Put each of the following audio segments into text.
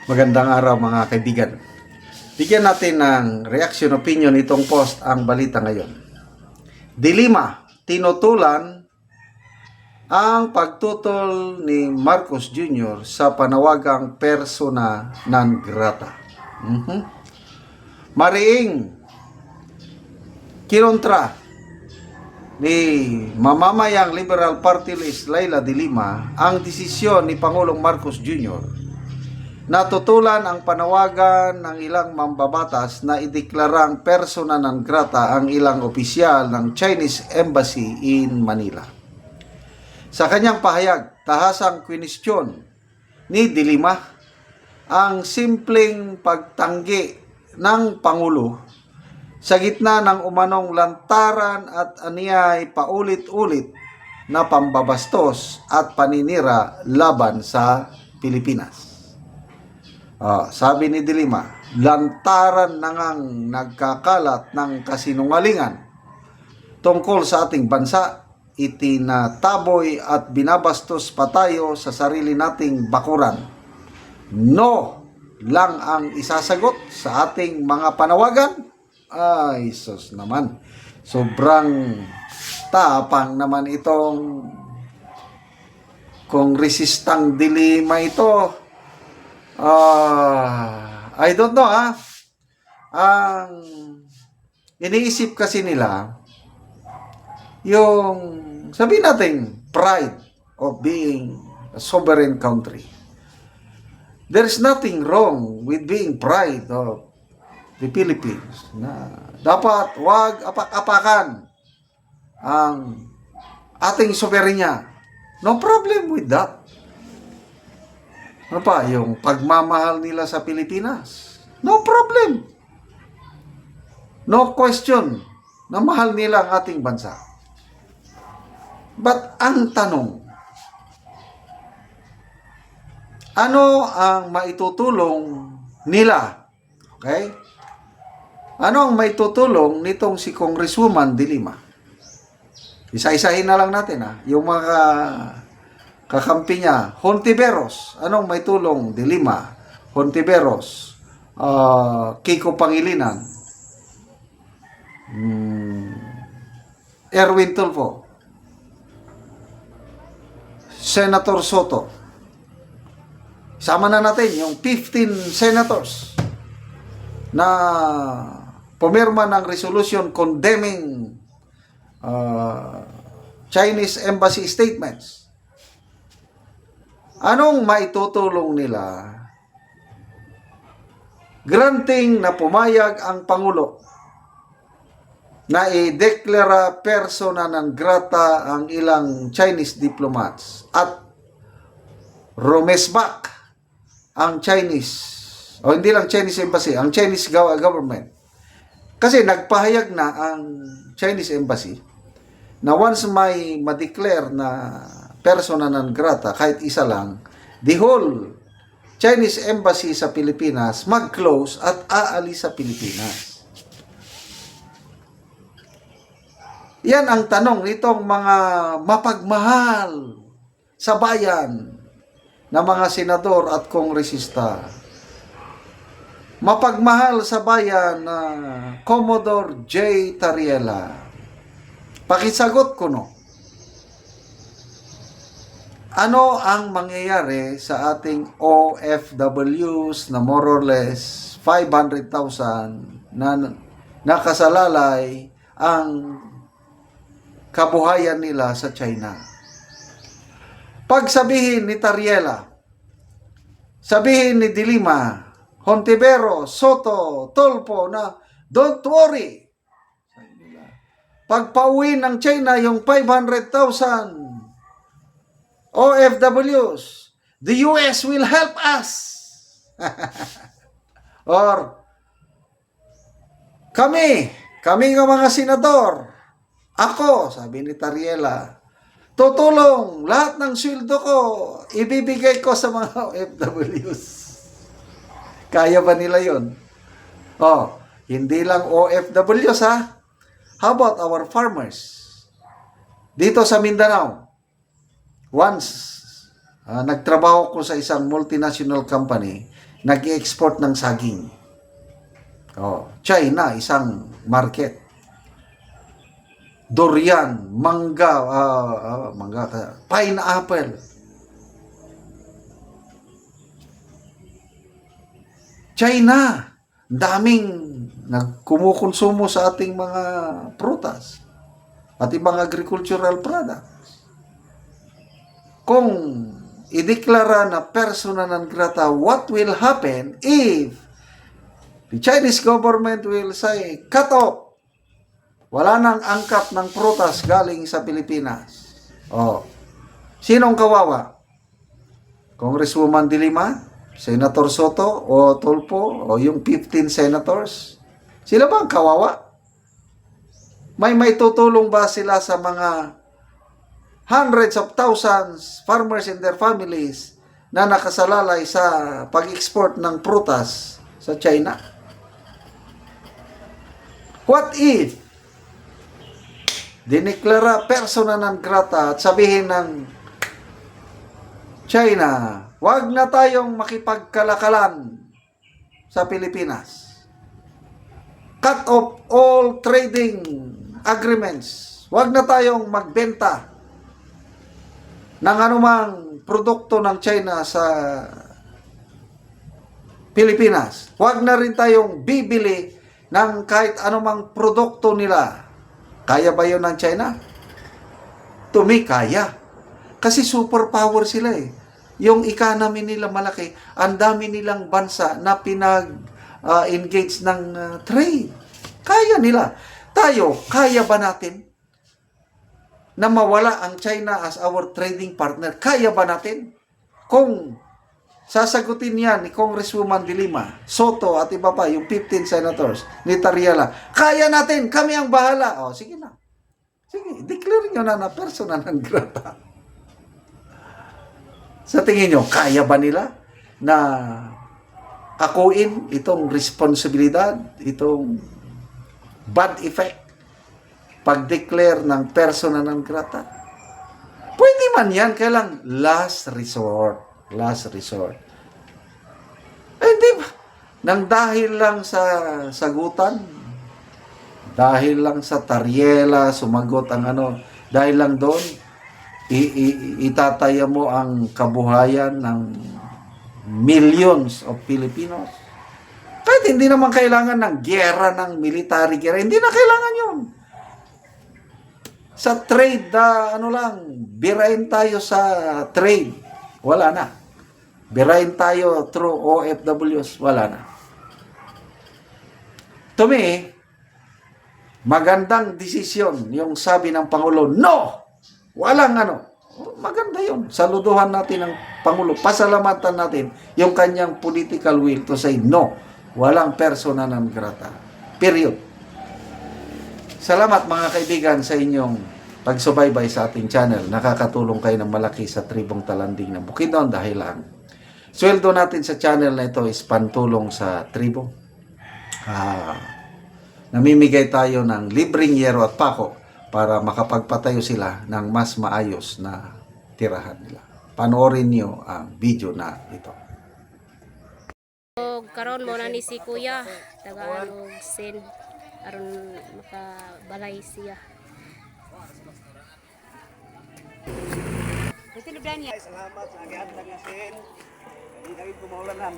Magandang araw mga kaibigan. Bigyan natin ng reaction opinion itong post ang balita ngayon. Dilima, tinutulan ang pagtutol ni Marcos Jr. sa panawagang persona non grata. Mariing kinontra ni mamamayang Liberal Party List Leila de Lima ang desisyon ni Pangulong Marcos Jr. Natutulan ang panawagan ng ilang mambabatas na ideklarang persona non grata ang ilang opisyal ng Chinese Embassy in Manila. Sa kanyang pahayag, tahasang kwinestyon ni De Lima ang simpleng pagtanggi ng Pangulo sa gitna ng umanong lantaran at aniyay paulit-ulit na pambabastos at paninira laban sa Pilipinas. Sabi ni De Lima, lantaran na ngang nagkakalat ng kasinungalingan tungkol sa ating bansa, itinataboy at binabastos pa tayo sa sarili nating bakuran. No lang ang isasagot sa ating mga panawagan. Ay, sus naman. Sobrang tapang naman itong kongresistang De Lima ito. I don't know ang iniisip kasi nila yung sabihin natin pride of being a sovereign country. There's nothing wrong with being proud of the Philippines na dapat wag apak-apakan ang ating soberenya. No problem with that. Ano pa? Yung pagmamahal nila sa Pilipinas. No problem. No question na mahal nila ang ating bansa. But ang tanong, ano ang maitutulong nila? Okay? Ano ang maitutulong nitong si Congresswoman De Lima? Isa-isahin na lang natin yung mga kakampi niya. Hontiveros, anong may tulong? De Lima, Hontiveros, Kiko Pangilinan, Erwin Tulfo, Senator Soto. Sama na natin yung 15 senators na pumirma ng resolution condemning Chinese embassy statements. Anong maitutulong nila? Granting na pumayag ang Pangulo na i-deklara persona non grata ang ilang Chinese diplomats at rumesbak ang Chinese, o hindi lang Chinese embassy, ang Chinese government. Kasi nagpahayag na ang Chinese embassy na once may ma-declare na persona non grata, kahit isa lang, the whole Chinese embassy sa Pilipinas mag-close at aalis sa Pilipinas. Yan ang tanong nitong mga mapagmahal sa bayan na mga senador at kongresista. Mapagmahal sa bayan na Commodore J. Tariela. Pakisagot ko no. Ano ang mangyayari sa ating OFWs na more or less 500,000 na nakasalalay ang kabuhayan nila sa China? Pagsabihin ni Tariela, sabihin ni De Lima, Hontiveros, Soto, Tulfo na don't worry. Pagpauwi ng China yung 500,000 OFWs, the US will help us. Or, kami ng mga senador, ako, sabi ni Tariela, tutulong, lahat ng sweldo ko, ibibigay ko sa mga OFWs. Kaya ba nila yun? Hindi lang OFWs How about our farmers? Dito sa Mindanao, once nagtrabaho ko sa isang multinational company nag-export ng saging. Oh, China, isang market. Durian, pineapple. China, daming nagkumukonsumo sa ating mga prutas, ating mga agricultural products. Kung ideklara na persona non grata, what will happen if the Chinese government will say, cut off? Wala nang angkat ng prutas galing sa Pilipinas. Oh, sinong kawawa? Congresswoman De Lima, Senator Soto, o Tulfo, o yung 15 senators? Sila ba ang kawawa? May tutulong ba sila sa mga hundreds of thousands farmers and their families na nakasalalay sa pag-export ng prutas sa China? What if dineklara persona non grata at sabihin ng China, wag na tayong makipagkalakalan sa Pilipinas. Cut off all trading agreements. Wag na tayong magbenta ng anumang produkto ng China sa Pilipinas. Wag na rin tayong bibili ng kahit anumang produkto nila. Kaya ba yun ng China? To me, kaya. Kasi superpower sila eh. Yung economy nila malaki, ang dami nilang bansa na pinag-engage ng trade. Kaya nila. Tayo, kaya ba natin na mawala ang China as our trading partner? Kaya ba natin? Kung sasagutin yan ni Congresswoman De Lima, Soto at iba pa, yung 15 senators, ni Tariela, kaya natin, kami ang bahala. O, sige na. Sige, declare nyo na persona non grata. Sa tingin nyo, kaya ba nila na akuin itong responsibilidad, itong bad effect, pag-declare ng persona non grata? Pwede man yan, kailang last resort. Last resort. Eh, di ba? Nang dahil lang sa sagutan, dahil lang sa Tariela, sumagot ang dahil lang doon, itataya mo ang kabuhayan ng millions of Filipinos. Kahit hindi naman kailangan ng gera, ng military gera, hindi na kailangan yun. Sa trade, birain tayo sa trade. Wala na. Birain tayo through OFWs. Wala na. To me, magandang desisyon yung sabi ng Pangulo, no! Walang maganda yun. Saluduhan natin ang Pangulo. Pasalamatan natin yung kanyang political will to say, no! Walang persona non grata. Period. Salamat mga kaibigan sa inyong pagsubaybay sa ating channel. Nakakatulong kayo ng malaki sa tribong Talanding ng Bukidnon dahil ang sweldo natin sa channel na ito is pantulong sa tribo. Namimigay tayo ng libreng yero at pako para makapagpatayo sila ng mas maayos na tirahan nila. Panoorin nyo ang video na ito. Karon mo na ni si Kuya, tagaan og sin aron makabalay siya. Salamat sa agihatag nga sin. Hindi na rin kumaulanan.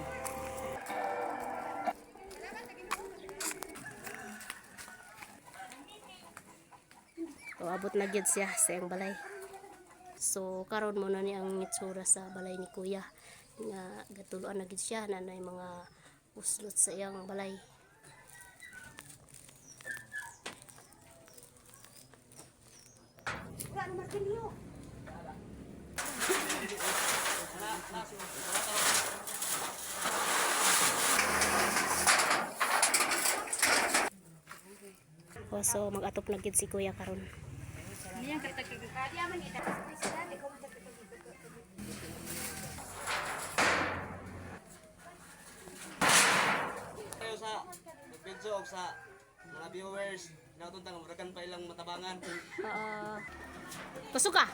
Abot na gyud siya sa iyang balay. So karon mo na ni ang itsura sa balay ni Kuya. Nga gatuluan na gyud siya na nay mga uslot sa iyang balay. So mag-atop na gyud si Kuya karon. Tayo sa video og sa mga viewers natuntang murakan pa ilang matabangan. Pasok ka.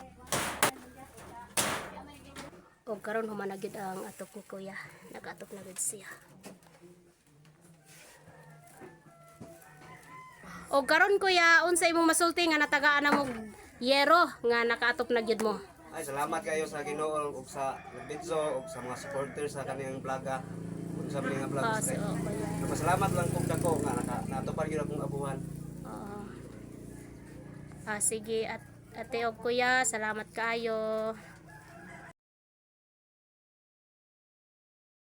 O karon humanagid ang atop ni kuya. Nag-atop na gid siya. O karon kuya, unsa imong masulti nga natagaan na mo yero nga nakaatop na gyud mo? Ay, salamat kayo sa Ginoo ug sa video ug sa mga supporters sa kaniyang vloga. Ug sa mga vlogs kay. O kuya. Pasalamat lang kung dako nga natupad gyud akong abuhan. Oo. Sige at ate og kuya, salamat kaayo.